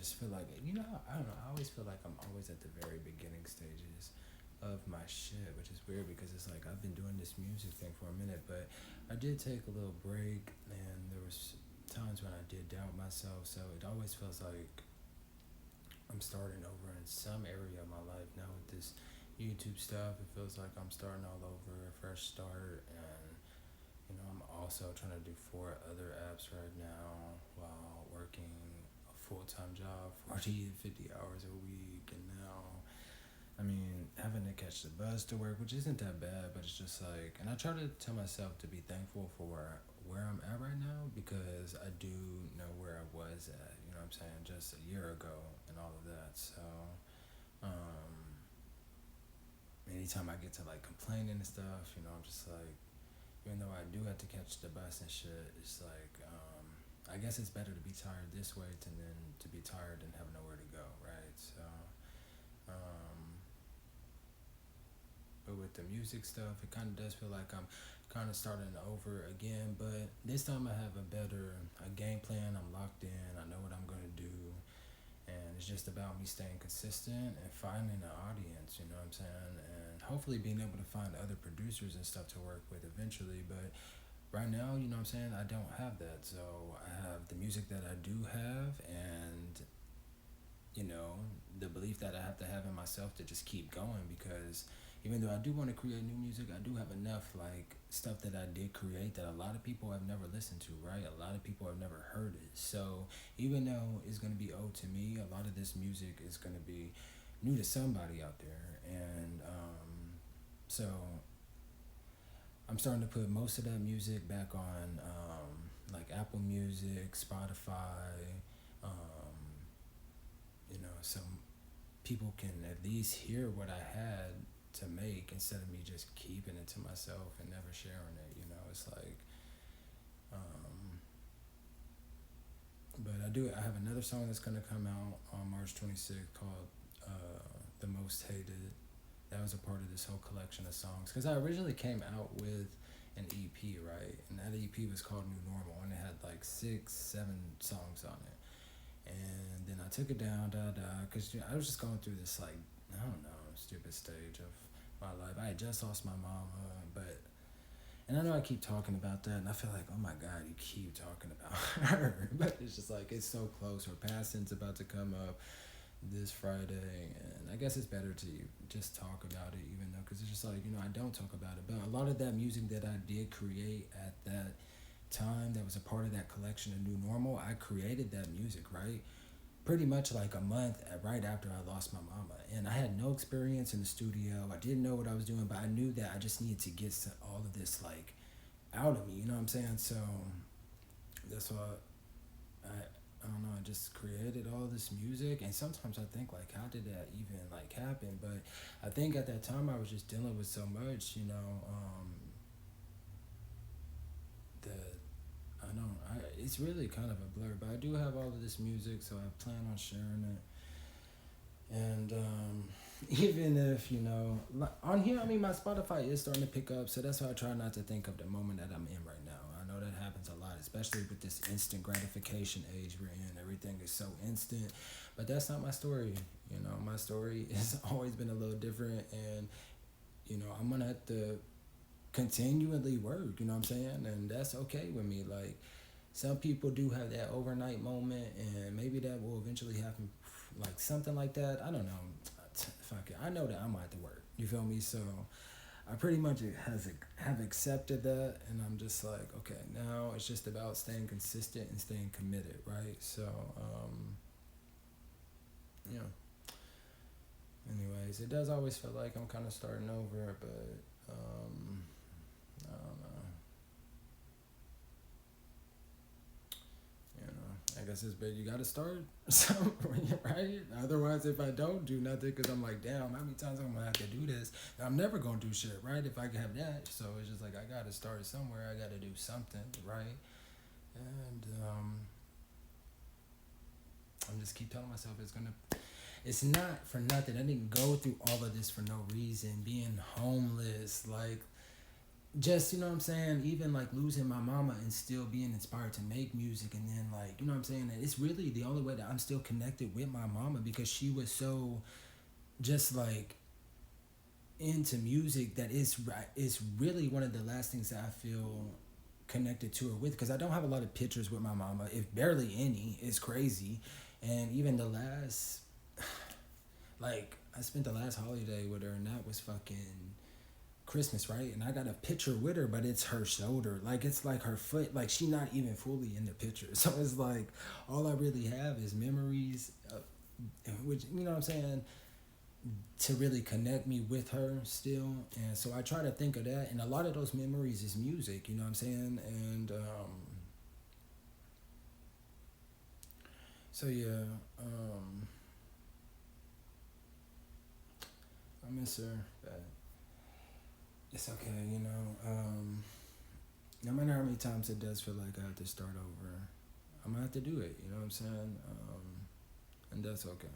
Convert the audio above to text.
just feel like, I don't know. I always feel like I'm always at the very beginning stages of my shit, which is weird because it's like I've been doing this music thing for a minute, but I did take a little break, and there was times when I did doubt myself. So it always feels like I'm starting over in some area of my life now with this YouTube stuff. It feels like I'm starting all over, a fresh start, and I'm also trying to do four other apps right now while working a full time job, 40 to 50 hours a week. And now, I mean, having to catch the bus to work, which isn't that bad, but it's just like, and I try to tell myself to be thankful for where I'm at right now because I do know where I was at, you know what I'm saying, just a year ago and all of that. So, um, anytime I get to like complaining and stuff, I'm just like, even though I do have to catch the bus and shit, it's like, I guess it's better to be tired this way than to be tired and have nowhere to go, right? So, um, but with the music stuff, it kind of does feel like I'm kind of starting over again. But this time I have a game plan. I'm locked in. I know what I'm gonna do, and it's just about me staying consistent and finding an audience. You know what I'm saying? And hopefully being able to find other producers and stuff to work with eventually. But right now, you know what I'm saying, I don't have that. So I have the music that I do have, and the belief that I have to have in myself to just keep going because even though I do want to create new music, I do have enough like stuff that I did create that a lot of people have never listened to, right? A lot of people have never heard it. So even though it's going to be old to me, a lot of this music is going to be new to somebody out there. And so I'm starting to put most of that music back on like Apple Music, Spotify, um, so people can at least hear what I had to make instead of me just keeping it to myself and never sharing it. It's like, um, but I have another song that's gonna come out on March 26th called "The Most Hated." That was a part of this whole collection of songs because I originally came out with an EP, right? And that EP was called New Normal, and it had like 6, 7 songs on it. And then I took it down, because I was just going through this like, I don't know, stupid stage of my life. I had just lost my mama, and I know I keep talking about that, and I feel like, oh my God, you keep talking about her, but it's just like it's so close. Her passing's about to come up this Friday, and I guess it's better to just talk about it, even though, because it's just like, I don't talk about it, but a lot of that music that I did create at that time that was a part of that collection of New Normal, I created that music, right? Pretty much like a month right after I lost my mama. And I had no experience in the studio. I didn't know what I was doing, but I knew that I just needed to get all of this like out of me, you know what I'm saying? So that's why I don't know, I just created all this music, and sometimes I think like how did that even like happen? But I think at that time I was just dealing with so much, that I don't. It's really kind of a blur, but I do have all of this music, so I plan on sharing it. And even if on here, I mean, my Spotify is starting to pick up, so that's why I try not to think of the moment that I'm in right now. I know that happens a lot, especially with this instant gratification age we're in. Everything is so instant, but that's not my story. My story has always been a little different, and I'm gonna have to continually work. You know what I'm saying, and that's okay with me. Like some people do have that overnight moment, and maybe that will eventually happen, like something like that. I don't know. Fuck it. I know that I'm gonna have to work. You feel me? So I pretty much have accepted that, and I'm just like, okay, now it's just about staying consistent and staying committed, right? So, yeah. Anyways, it does always feel like I'm kind of starting over, but I don't know. I guess it's better you gotta start somewhere, right? Otherwise, if I don't do nothing, because I'm like, damn, how many times I'm gonna have to do this? I'm never gonna do shit, right? If I can have that, so it's just like I gotta start somewhere. I gotta do something, right? And I'm just keep telling myself it's gonna. It's not for nothing. I didn't go through all of this for no reason. Being homeless, like just, you know what I'm saying, even like losing my mama and still being inspired to make music, and then like, you know what I'm saying, it's really the only way that I'm still connected with my mama, because she was so just like into music that it's really one of the last things that I feel connected to her with, because I don't have a lot of pictures with my mama, if barely any. It's crazy. And even the last, like, I spent the last holiday with her, and that was fucking Christmas, right? And I got a picture with her, but it's her shoulder. Like, it's like her foot. Like, she not even fully in the picture. So it's like, all I really have is memories, which, you know what I'm saying, to really connect me with her still. And so I try to think of that. And a lot of those memories is music, you know what I'm saying? And so, yeah, um, I miss her, but it's okay, you know. No matter how many times it does feel like I have to start over, I'm gonna have to do it. You know what I'm saying? And that's okay.